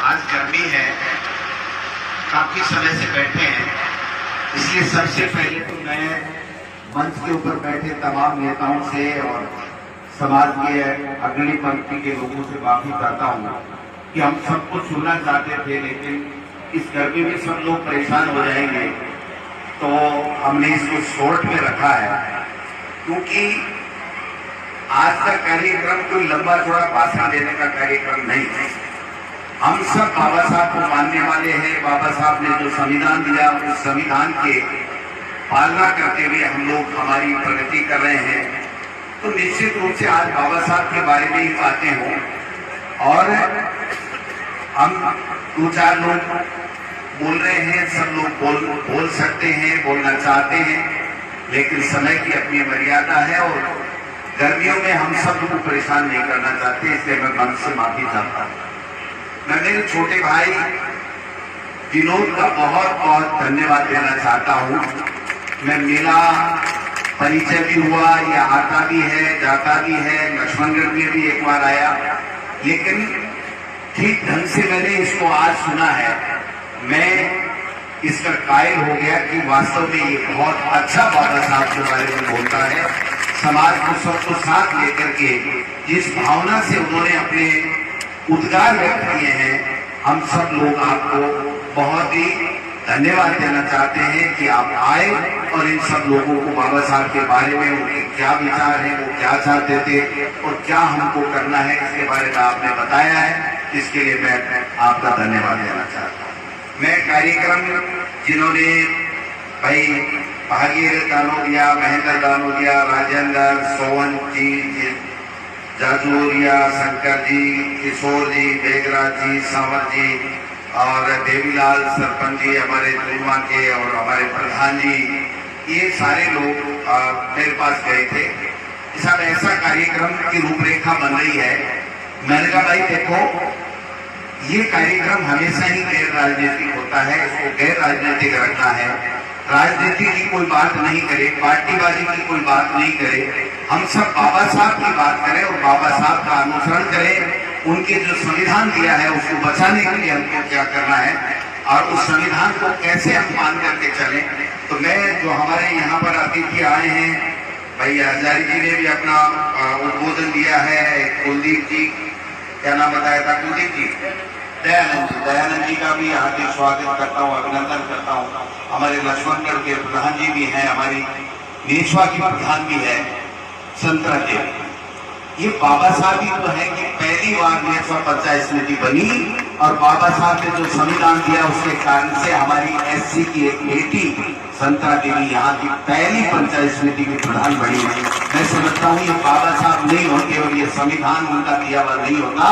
आज गर्मी है, काफी समय से बैठे हैं, इसलिए सबसे पहले तो मैं मंच के ऊपर बैठे तमाम नेताओं से और समाज के अग्रणी पंक्ति के लोगों से माफी चाहता हूं कि हम सबको सुनना चाहते थे, लेकिन इस गर्मी में सब लोग परेशान हो जाएंगे, तो हमने इसको शॉर्ट में रखा है। क्योंकि आज का कार्यक्रम कोई लंबा चौड़ा भाषण देने का कार्यक्रम नहीं है। हम सब बाबा साहब को मानने वाले हैं। बाबा साहब ने जो संविधान दिया, उस संविधान के पालना करते हुए हम लोग हमारी प्रगति कर रहे हैं। तो निश्चित रूप से आज बाबा साहब के बारे में ही बातें हों और हम दो चार लोग बोल रहे हैं, सब लोग बोल सकते हैं, बोलना चाहते हैं, लेकिन समय की अपनी मर्यादा है और गर्मियों में हम सब को परेशान नहीं करना चाहते, इसलिए मैं मन से माफी चाहता हूं। मैं मेरे छोटे भाई विनोद का बहुत बहुत धन्यवाद देना चाहता हूं। मैं मेला परिचय भी हुआ, या आता भी है, जाता भी है, लक्ष्मणगढ़ में भी एक बार आया, लेकिन ठीक ढंग से मैंने इसको आज सुना है। मैं इसका कायल हो गया कि वास्तव में ये बहुत अच्छा बाबा साहब के बारे में बोलता है। समाज को सबको साथ लेकर के जिस भावना से उन्होंने अपने उद्गार व्यक्त किए हैं, हम सब लोग आपको बहुत ही धन्यवाद देना चाहते हैं कि आप आए और इन सब लोगों को बाबा साहब के बारे में उनके क्या विचार हैं, वो क्या चाहते थे और क्या हमको करना है, इसके बारे में आपने बताया है। इसके लिए मैं आपका धन्यवाद देना चाहता हूँ। मैं कार्यक्रम जिन्होंने भाई भागीरथ दानोदिया, महेंद्र दानोदिया, राजेंद्र, सोवन जी, जाजूरिया, शंकर जी, किशोर जी, बेगराज जी, सांवर जी और देवीलाल सरपंच जी, हमारे जुलमा के और हमारे प्रधान जी, ये सारे लोग मेरे पास गए थे। साहब ऐसा कार्यक्रम की रूपरेखा बन रही है। मैंने कहा भाई देखो, ये कार्यक्रम हमेशा ही गैर राजनीतिक होता है, इसको गैर राजनीतिक रखना है। राजनीति की कोई बात नहीं करे, पार्टीबाजी की कोई बात नहीं करे, हम सब बाबा साहब की बात करें और बाबा साहब का अनुसरण करें। उनके जो संविधान दिया है उसको बचाने के लिए हमको क्या करना है और उस संविधान को कैसे हम मान करके चलें। तो मैं जो हमारे यहाँ पर अतिथि आए हैं, भाई हजारी जी ने भी अपना उद्बोधन दिया है, कुलदीप जी, क्या नाम बताया था, कुलदीप जी, दयानंद जी का भी हार्दिक स्वागत करता हूँ, अभिनंदन करता हूँ। हमारे लक्ष्मणगढ़ के प्रधान जी भी हैं, हमारी नेछवा की प्रधान भी है संतरा देव। ये बाबा साहब ही तो है कि पहली बार नेछवा पंचायत समिति बनी और बाबा साहब ने जो संविधान दिया उसके कारण से हमारी एससी की एक बेटी संतरा देवी यहाँ की पहली पंचायत समिति की प्रधान बनी। मैं समझता हूँ ये बाबा साहब नहीं होते और ये संविधान उनका दिया हुआ नहीं होता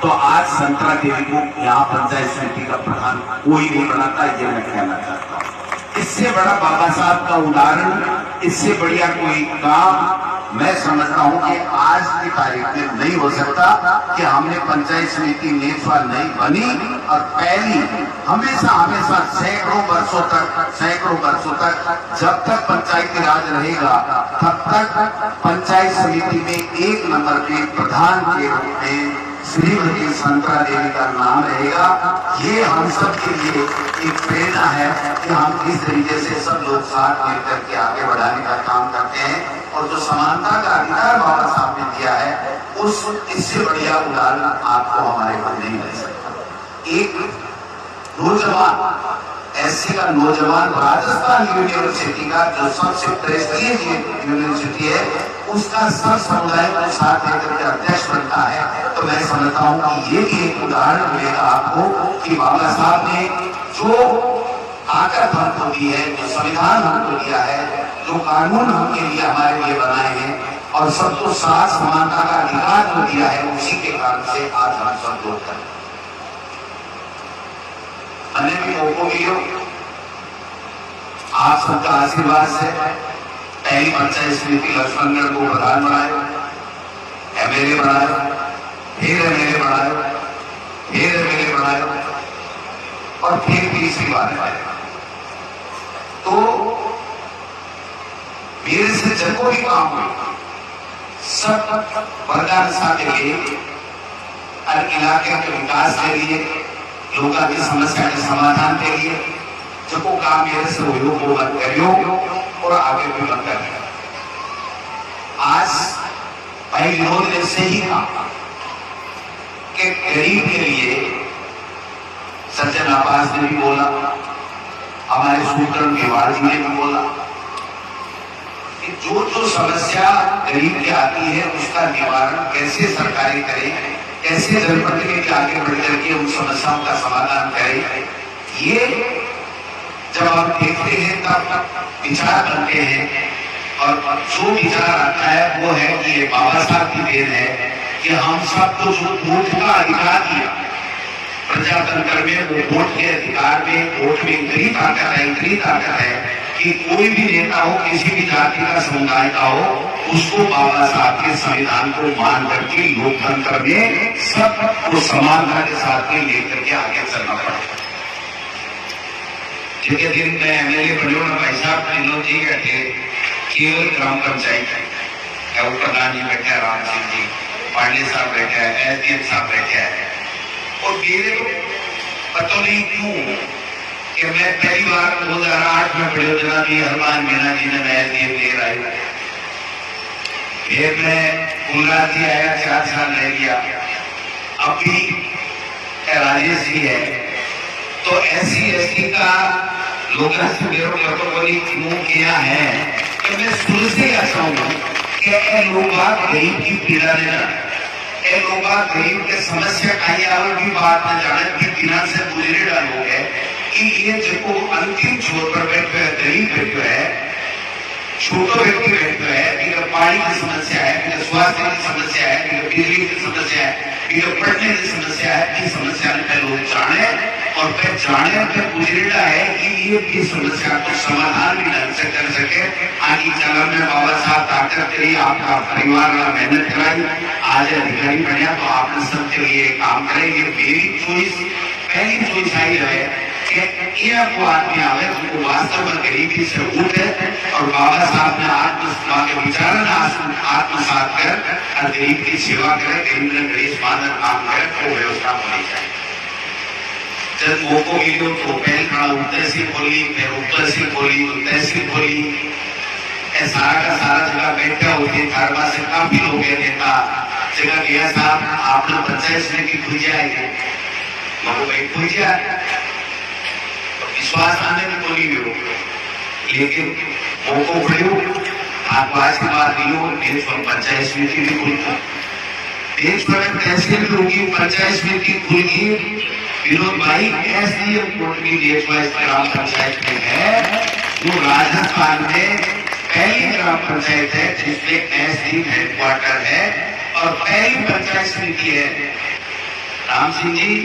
तो आज संतरा देवी को यहाँ पंचायत समिति का प्रधान कोई नहीं बनाता, ये मैं कहना चाहता हूँ। इससे बड़ा बाबा साहब का उदाहरण, इससे बढ़िया कोई काम मैं समझता हूँ कि आज की तारीख में नहीं हो सकता कि हमने पंचायत समिति नेछवा नहीं बनी और पहली हमेशा सैकड़ों वर्षों तक जब तक पंचायती राज रहेगा तब तक पंचायत समिति में एक नंबर के प्रधान के रूप में श्रीमती संतरा देवी का नाम रहेगा। ये हम सब के लिए एक प्रेरणा है कि हम किस तरीके से सब लोग साथ मिलकर के आगे बढ़ाने का काम करते हैं और जो समानता का अधिकार बाबा साहब ने दिया है उस इससे बढ़िया उदाहरण आपको हमारे को नहीं मिल सकता। एक नौजवान एससी का नौजवान राजस्थान यूनिवर्सिटी का जो सबसे प्रेस्टीजियस यूनिवर्सिटी है उसका सब समुदाय को साथ लेकर के अध्यक्ष बनता है। तो मैं समझता हूँ कि ये भी एक उदाहरण मिलेगा आपको कि बाबा साहब ने जो ताकत हमको दी है, जो संविधान हमको दिया है, जो कानून हमके लिए हमारे लिए बनाए हैं और सबको साथ समानता का अधिकार जो दिया है उसी के कारण से आज हम सब लोग करें। अन्य भी मौकों की आप सबका आशीर्वाद से पहली पंचायत समिति लक्ष्मणगढ़ को प्रधान बनाए, एमएलए बनाए, फिर एमएलए बनाए, फिर एमएलए बनाए और फिर तीसरी बार बनाए। तो मेरे से जब कोई काम हुआ सब वर्गानुसार के लिए, हर इलाके के विकास के लिए, लोगों की समस्या के समाधान के लिए जो काम मेरे से हो वो मत करियो और आगे भी मत करियो। आज भाई विनोद ने से ही कहा कि गरीब के लिए सज्जन आवास ने भी बोला, हमारे सूत्रन गेवाड़ जी ने भी बोला कि जो समस्या गरीब की आती है उसका निवारण कैसे सरकारें करें, कैसे जनप्रतिनिधि के आगे बढ़ करके उन समस्याओं का समाधान करें। ये जब हम देखते हैं तब विचार बनते हैं और जो विचार आता है वो है कि ये बाबा साहब की देन है कि हम सबको जो वोट का अधिकार दिया प्रजातंत्र में, वो वोट के अधिकार में, वोट में इतनी ताकत है कि कोई भी नेता हो, किसी भी जाति का समुदाय का हो, उसको बाबा साहब के संविधान को मान करके लोकतंत्र में सबको समानता के साथ में लेकर के आगे चलना पड़ेगा। जिनके दिन में एमएलए बने ना भाई साहब विनोद जी बैठे, केवल ग्राम पंचायत है, प्रधान जी बैठे हैं, राम सिंह जी, पांडे साहब बैठे हैं, एसडीएम साहब बैठे हैं। और मेरे को पता नहीं क्यों कि मैं पहली बार 2008 में बड़ोदरा में हनुमान मीना जी ने मैं एसडीएम ले आया, फिर मैं गुलराज जी आया, 4 साल रह गया, अभी राजेश जी है। तो SC/ST का लोगों से मेरे प्रोटोकॉल क्यों किया है कि मैं शुरू से ऐसा हूं कि लोग गरीब की पीड़ा ने जाने, लोग गरीब के समस्या कहीं और भी बात न जाने कि बिना से गुजरे लोग है कि ये जो अंतिम छोर पर बैठे हुए गरीब बैठे है, छोटो व्यक्ति बैठे है, बिना पानी की समस्या है, बिना स्वास्थ्य की समस्या है, बिना बिजली की समस्या है, बिना पढ़ने की समस्या है, की समस्या ने लोग जाने और फिर जाने पर गुजरेला है कि ये भी समस्या को समाधान भी ढंग से कर सके। आगे चला में बाबा साहब ताकत करी, आपका परिवार मेहनत कराई, आज अधिकारी बनिया तो आपने सबके लिए काम करे। ये मेरी चॉइस, पहली चॉइस आई है कि ये वो आदमी आवे जो वास्तव में गरीबी से उठे और बाबा साहब ने आत्मसभा के विचार आत्मसात कर गरीब की सेवा करे, गरीब ने गरीब मानव काम करे, तो व्यवस्था होनी चाहिए। जब मौको मिलो तो पहल खड़ा तहसील खोली, फिर उप तहसील खोली, तो तहसील खोली, सारा का सारा जगह बैठा होते कारवा से काफी लोग नेता जगह गया साहब आपने पंचायत समिति खुजिया है भाई खुजिया तो विश्वास आने में बोली भी हो, लेकिन मौको खड़ो आपको आज के बाद दियो देश पर पंचायत समिति भी खुलता, देश पर तहसील होगी, पंचायत समिति खुलेगी। विनोद भाई SDM कोर्ट की देश ग्राम पंचायत में है, जो राजस्थान में पहली ग्राम पंचायत है जिसमें SDM हेडक्वार्टर है और पहली पंचायत समिति है। राम सिंह जी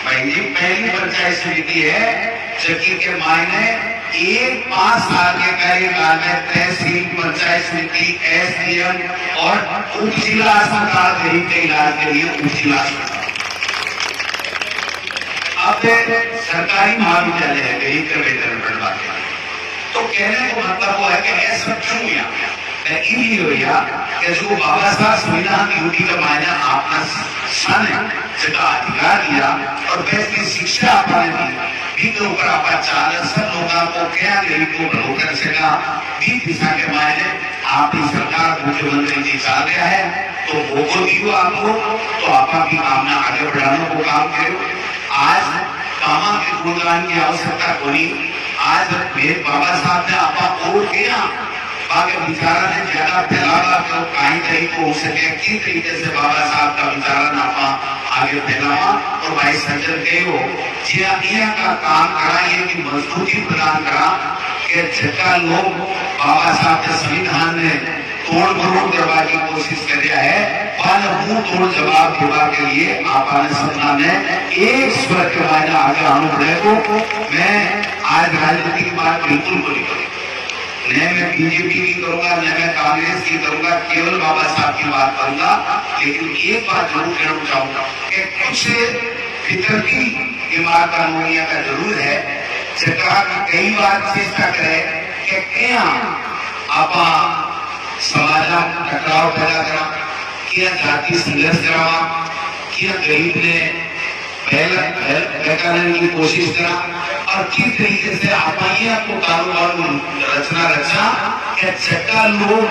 भाई जी पहली पंचायत समिति है जबकि के मायने 5 साल के कार्यकाल में तहसील, पंचायत समिति, SDM और उप जिला अस्पताल गरीब के इलाज के लिए उप जिला अस्पताल। अब सरकारी महाविद्यालय है गरीब के वेतन बढ़वा के, तो कहने को मतलब वो है कि ऐसा क्यों इसलिए हुआ कि जो बाबा साहब संविधान ड्यूटी का मायना आपने सन जगह अधिकार दिया और वैसे शिक्षा आपने दी भी के ऊपर आप चाल सब लोगों को क्या गरीब को भलो कर सका भी दिशा के मायने आपकी सरकार मुख्यमंत्री जी चाल रहा है, तो वो को दियो आपको, तो आपका भी कामना आगे बढ़ाने को काम करो। आज कामा के गुणगान की आवश्यकता कोई, आज मेरे बाबा साहब ने आपा और किया बाकी विचारा ने ज्यादा फैलावा तो कहीं कहीं को हो सके किस तरीके से बाबा साहब का विचारा नापा आगे फैलावा और भाई सज्जन के हो जिया का काम करा, ये की मजबूती प्रदान करा कि जगह लोग बाबा साहब के संविधान में तोड़ मरोड़ करवा की कोशिश कर रहा है, मुंह तोड़ जवाब देवा के लिए आपने सपना में एक स्वर के बाद आगे आना पड़ेगा। मैं आज राजनीति की बात बिल्कुल बोली न मैं बीजेपी की करूंगा न मैं कांग्रेस की करूंगा, केवल बाबा साहब की बात करूंगा। लेकिन एक बात जरूर कहना चाहूंगा कि कुछ फितरती दिमाग कानूनिया का जरूर है, सरकार कई बार चेष्टा करे कि क्या आप समाज टकराव पैदा करा, क्या जाति संघर्ष करावा, क्या गरीब ने करने की कोशिश करा और किस तरीके से आपाइया को कारोबार रचना रचा कि छठा लोग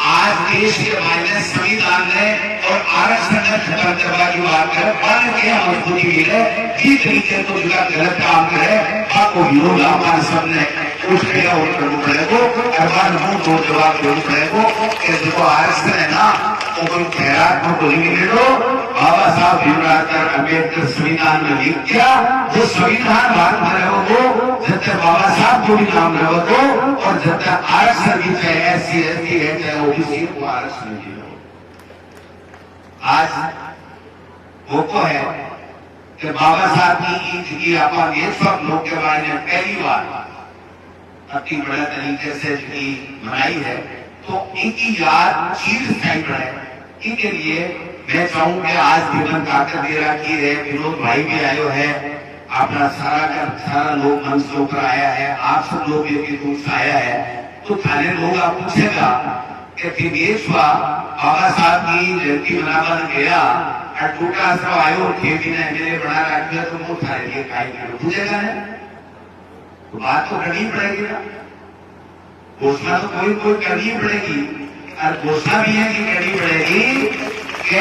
आज देश के मायने संविधान ने और आरक्षण ने खत्म करवा की बात करे बन के मजबूती मिले इस तरीके को जो गलत काम करे आपको विरोध हमारे सामने उठ गया और करना पड़ेगा हर बार मुंह तोड़ जवाब देना पड़ेगा कि देखो आरक्षण है ना वो कोई खैरात को नहीं मिले बाबा साहब भीमराव अम्बेडकर संविधान में लिख दिया वो संविधान भारत में रहोगे जब तक बाबा साहब को भी नाम रहोगे और जब तक आरक्षण भी चाहे SC ST है चाहे OBC को आरक्षण भी रहो। आज वो तो है कि बाबा साहब की ईद की अपन ये सब लोग के बारे में पहली बार अति बड़े तरीके से मनाई है तो इनकी याद चिरस्थायी रहे। इनके लिए मैं चाहूँ कि आज जीवन ताकत दे रखी है विनोद भाई भी आयो है अपना सारा लोग मंच के ऊपर आया है आप सब लोग भी दूर से आया है तो थाने लोग आप पूछेगा कि दिनेश बाबा साहब की जयंती मनावा गया और टूटा सब आयो खेती ने मेरे बना रखा तो वो थाने लिए खाई पूछेगा है तो बात तो करनी पड़ेगी ना घोषणा तो कोई करनी पड़ेगी और घोषणा भी है कि करनी पड़ेगी कि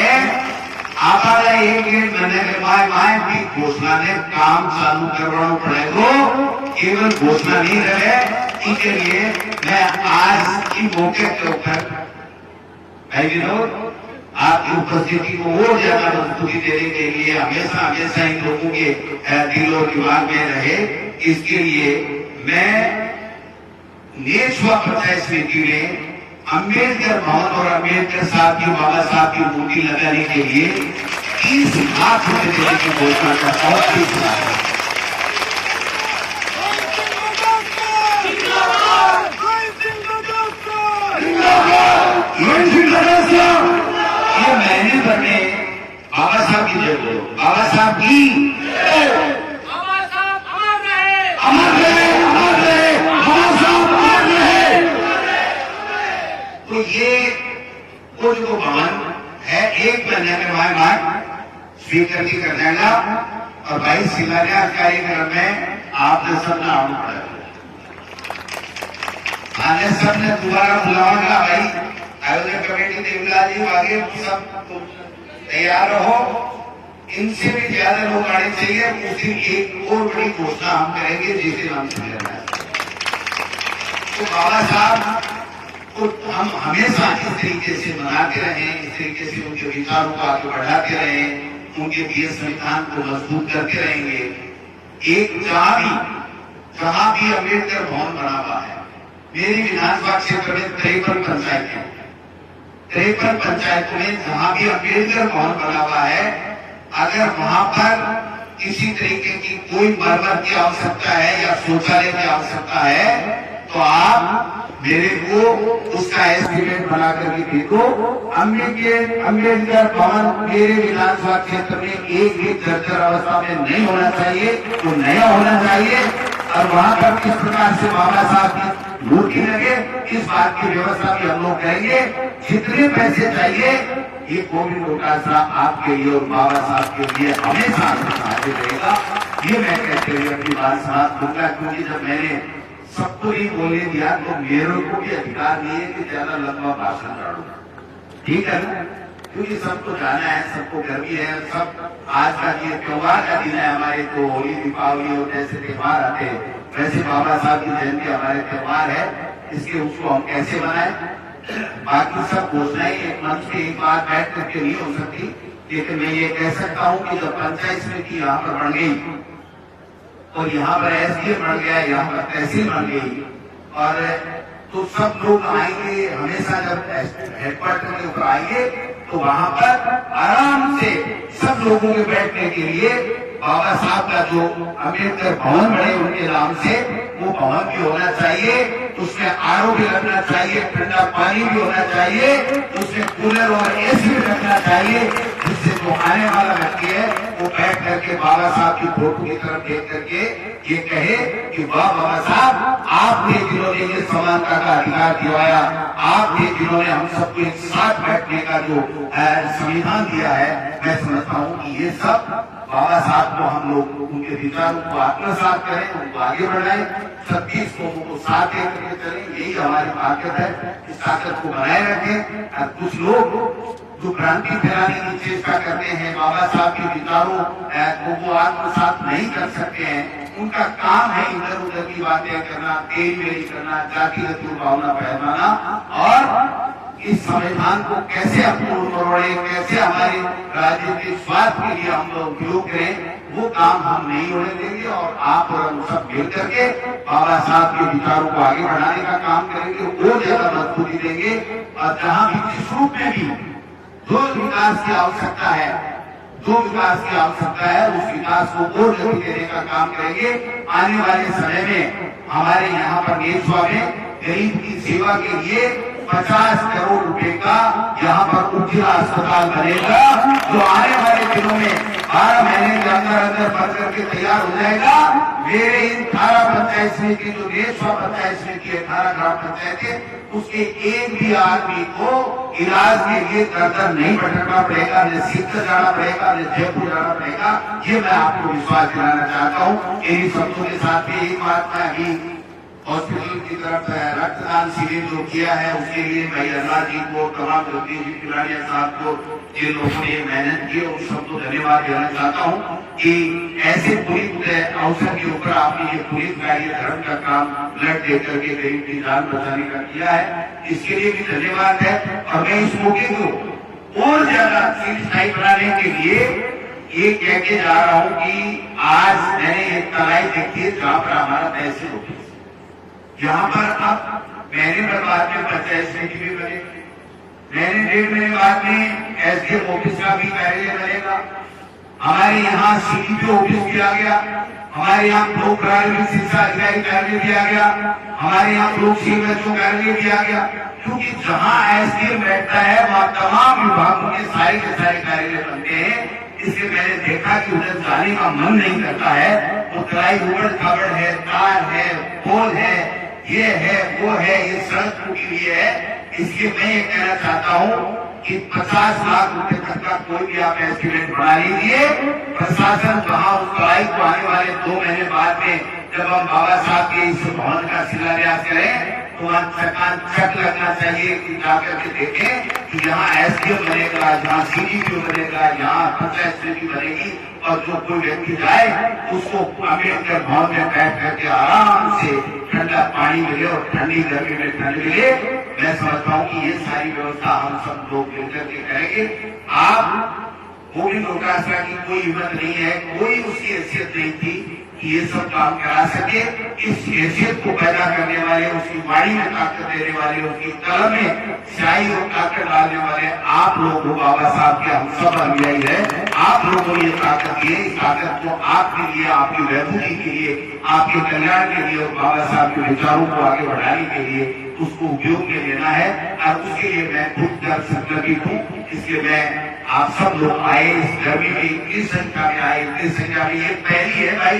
आप एक महीने के बाद की घोषणा ने काम चालू करवाना पड़ेगा केवल घोषणा नहीं रहे। इसके लिए मैं आज की मौके के ऊपर भाई विनोद आपकी उपस्थिति को और ज्यादा मजबूती देने के लिए हमेशा इन लोगों के दिल और दिमाग में रहे इसके लिए मैं नेशवा पंचायत समिति में अम्बेडकर भवन और अम्बेडकर साहब की बाबा साहब की मूर्ति लगाने के लिए 30 लाख रुपए देने की घोषणा करता हूँ। ये मैंने बने बाबा साहब की जय बोलो बाबा साहब की अमर रहे बाबा साहब अमर रहे। तो ये वो जो भवन है एक महीने में वहां स्वीकृति कर देगा और 22 शिलान्यास कार्यक्रम में आपने सबने आना पड़ेगा आने सबने दोबारा बुलावागा भाई आयोजन कमेटी देवला जी आगे सब तैयार रहो इनसे भी ज्यादा लोग आने चाहिए उस दिन एक और बड़ी घोषणा हम करेंगे जिसे नाम से लेना है। तो बाबा साहब को हम हमेशा इस तरीके से मनाते रहे इस तरीके से उनके विचारों को आगे बढ़ाते रहे उनके दिए संविधान को मजबूत करते रहेंगे। एक जहां भी अम्बेडकर भवन बना हुआ है मेरी विधानसभा क्षेत्र में 53 पंचायत है 53 पंचायतों में जहां भी अम्बेडकर भवन बना हुआ है अगर वहां पर किसी तरीके की कोई मरम्मत की आवश्यकता है या शौचालय की आवश्यकता है तो आप मेरे को उसका एस्टिमेट बना करके देखो। अम्बेडकर भवन मेरे विधानसभा क्षेत्र में एक भी जर्जर अवस्था में नहीं होना चाहिए तो नया होना चाहिए और वहां पर किस प्रकार से बाबा साहब की मूर्ति लगे इस बात की व्यवस्था भी हम लोग करेंगे। जितने पैसे चाहिए ये गोविंद लोटासरा आपके लिए और बाबा साहब के लिए हमेशा आगे रहेगा। ये मैं कहते हुए अपनी बात समाप्त करूंगा क्योंकि जब मैंने सबको ही बोले दिया तो मेरे को भी अधिकार नहीं है कि ज्यादा लंबा भाषण काटूंगा ठीक है ना क्योंकि सबको जाना है सबको गर्मी है सब आज का ये त्योहार का दिन है हमारे तो होली दीपावली और जैसे त्योहार आते हैं वैसे बाबा साहब की जयंती हमारे त्योहार है इसके उसको हम कैसे बनाए बाकी सब घोषणाएं एक मंच पे एक बार बैठ करके नहीं हो सकती लेकिन मैं ये कह सकता हूँ कि जब पंचायत समिति यहाँ पर बन गई और यहाँ पर SDM बन गया यहाँ पर तहसील बन गई और तो सब लोग आएंगे हमेशा जब हेडक्वार्टर के ऊपर आएंगे तो वहां पर आराम से सब लोगों के बैठने के लिए बाबा साहब का जो अम्बेडकर भवन बने उनके नाम से वो भवन भी होना चाहिए उसमें RO भी लगना चाहिए ठंडा पानी भी होना चाहिए उसमें कूलर और AC भी रखना चाहिए जिससे जो आने वाला व्यक्ति है वो बैठ करके बाबा साहब की फोटो की तरफ देख करके ये कहे कि वाह बाबा साहब, आपने जिन्होंने ये समानता का अधिकार दिवाया, आपने जिन्होंने हम सबको एक साथ बैठने का जो संविधान दिया है, मैं समझता हूँ कि ये सब बाबा साहब को हम लोग उनके विचारों को आत्मसात करें, उनको आगे बढ़ाएं, 36 लोगों को साथ लेकर चलें, यही हमारी ताकत है। इस ताकत को बनाए रखें। और कुछ लोग जो क्रांति फैलाने की चेष्टा करते हैं, बाबा साहब के विचारों को वो आत्मसात नहीं कर सकते हैं, उनका काम है इधर उधर की बातें करना, तेल मेरी करना, जातिगत भावना फैलाना और इस संविधान को कैसे अपूर्ण करोड़े, कैसे हमारे राजनीतिक स्वार्थ के लिए हम लोग उपयोग करें, वो काम हम नहीं होने देंगे। और आप और हम सब मिल करके बाबा साहब के विचारों को आगे बढ़ाने का काम करेंगे, वो ज्यादा मजबूती देंगे। और जहां भी जिस रूप में भी जो विकास की आवश्यकता है, जो विकास की आवश्यकता है, उस विकास को और गति देने का काम करेंगे। आने वाले समय में हमारे यहाँ पर नेसवा में गरीब की सेवा के लिए 50 करोड़ रुपए का यहाँ पर उज्ज्वला अस्पताल बनेगा, जो आने वाले दिनों में 12 महीने के अंदर अंदर बन करके तैयार हो जाएगा। मेरे इन 18 पंचायत समिति जो नेसवा पंचायत समिति 18 ग्राम पंचायत है, उसके एक भी आदमी को इलाज के लिए दर नहीं भटकना पड़ेगा, न सीकर जाना पड़ेगा, न जयपुर जाना पड़ेगा। ये मैं आपको विश्वास दिलाना चाहता हूँ। इन शब्दों के साथ भी एक बात मैं अभी हॉस्पिटल की तरफ रक्तदान शिविर जो किया है, उसके लिए भाई अल्लाह जी को, तमाम जगदीश जी पिलाड़िया साहब को, जिन लोगों ने मेहनत की, उन सबको धन्यवाद देना चाहता हूँ कि ऐसे पुलिस अवसर के ऊपर आपने ये पुलिस कार्य धर्म का काम ब्लड देकर के गरीब की जान बचाने का किया है, इसके लिए भी धन्यवाद है। और मैं इस मौके को और ज्यादा स्थायी बनाने के लिए ये कह के जा रहा हूँ कि आज मैंने एक तलाई देखी है जहाँ पर हमारा तहसील ऑफिस, यहाँ पर अब महीने भर बाद में पंचायत समिति भी बनेगी, महीने 1.5 महीने बाद में एसडीएम ऑफिस का भी कार्यालय बनेगा, हमारे यहाँ सीडीपी ऑफिस भी आ गया, हमारे यहाँ ब्लॉक कार्यालय शिक्षा अधिकारी कार्यालय भी आ गया, हमारे यहाँ ब्लॉक सीएमएचओ कार्यालय भी आ गया। क्योंकि जहाँ एसडीएम बैठता है वहाँ तमाम विभागों के सारे कार्यालय बनते हैं। इसलिए मैंने देखा कि उधर जाने का मन नहीं करता है, वो तलाई उबड़ खाबड़ है, तार है, पोल है, ये है, वो है, ये सड़क टूटी हुई है। इसलिए मैं ये कहना चाहता हूँ कि 50 लाख रुपए तक का कोई भी आप एस्टिमेट बना लीजिए। प्रशासन वहां उस तलाई को आने वाले 2 महीने बाद में जब हम बाबा साहब के इस भवन का शिलान्यास करें तो वहां चकाचक लगना चाहिए कि जाकर के देखें कि यहाँ एसडीएम बनेगा, यहाँ सीडीपीओ बनेगा, यहाँ पंचायत समिति बनेगी। और जो कोई व्यक्ति जाए उसको अम्बेडकर भवन में बैठ करके आराम से ठंडा पानी मिले और ठंडी गर्मी में ठंड मिले। मैं समझता हूँ कि ये सारी व्यवस्था हम सब लोग मिलकर के करेंगे। आप गोविंद डोटासरा की कोई हिम्मत नहीं है, कोई उसकी हैसियत नहीं थी कि ये सब काम करा सके। इस हैसियत को पैदा करने वाले, उसकी वाणी में ताकत देने वाले, उसकी कलम में स्याही और ताकत डालने वाले आप लोग हो। बाबा साहब के हम सब अनुयायी है। आप लोगों ने ये ताकत दी है। इस ताकत को आपके लिए, आपकी वैभूति के लिए, आपके कल्याण के लिए और बाबा साहब के विचारों को आगे बढ़ाने के लिए उसको उपयोग में लेना है। और उसके लिए मैं खुद संकल्पित हूँ। इसलिए मैं आप सब लोग आए, इस गर्मी में इतनी संख्या में आए, इतनी संख्या में, ये पहली है भाई,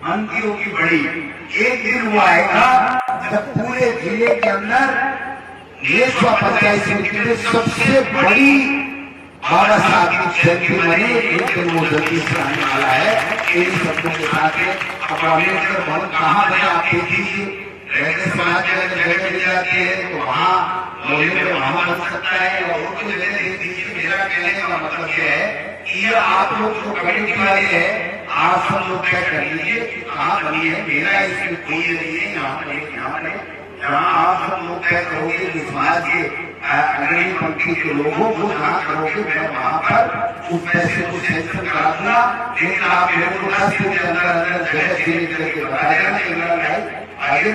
मंत्रियों की बड़ी। एक दिन वो आएगा जब पूरे जिले के अंदर नेसवा पंचायत समिति में सबसे बड़ी बाबा साहब की जयंती बने। एक दिन वो जल्दी से आने वाला है। इन शब्दों के साथ अब अम्बेडकर भवन कहाँ बना आप देख लीजिए। रहते समाज के अगर जगह मिल जाती है तो वहाँ लोहे में वहां बन सकता है। और उनको जगह देख दीजिए। मेरा कहने का मतलब यह है कि ये आप लोग जो कमेटी वाले हैं, आप सब लोग तय कर लीजिए कि कहाँ बनी है। मेरा इसमें कोई नहीं है, यहाँ बने, यहाँ बने, जहाँ आप सब लोग तय करोगे कि समाज के अग्रणी पंक्ति के लोगों को जहाँ करोगे मैं वहां पर उस पैसे को सेंक्शन करा दूंगा। लेकिन आप मेरे को 10 दिन के अंदर अंदर जगह धीरे करके बता देना। आगे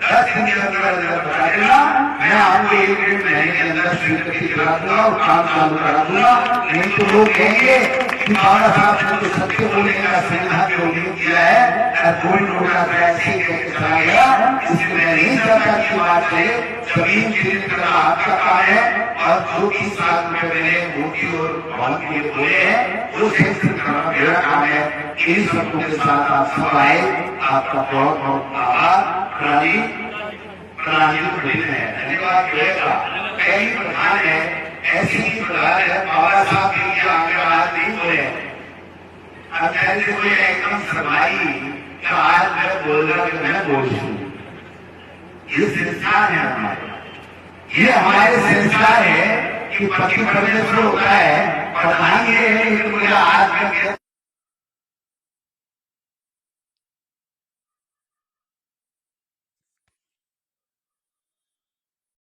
10 दिन के अंदर बता देना। मैं आपको 1-1.5 महीने के अंदर स्वीकृति करा दूंगा और काम चालू करा दूंगा। नहीं तो लोग कहेंगे कि बाबा साहब ने तो सत्य बोलने का संविधान में उल्लेख किया है, कोई नोटा ऐसे कहकर चला गया, इसलिए मैं नहीं चाहता की बात है जमीन खरीद करना आपका काम है, और जो 30 लाख रुपए मैंने मोदी और भवन के लिए बोले हैं वो सेंशन करना मेरा काम है। इन शब्दों के साथ आप सब आए, आपका बहुत बहुत आभार। प्रणाली है, धन्यवाद देगा। पहली प्रधान है, ऐसी ही प्रधान है बाबा साहब की आशीर्वाद नहीं हुए। अब कोई एकदम सरमाई का आज मैं बोल रहा हूं, मैं बोल रही हूँ, ये संस्कार है हमारे, ये हमारे संस्कार है कि पति परमेश्वर होता है। प्रधान ये है कि मुझे आज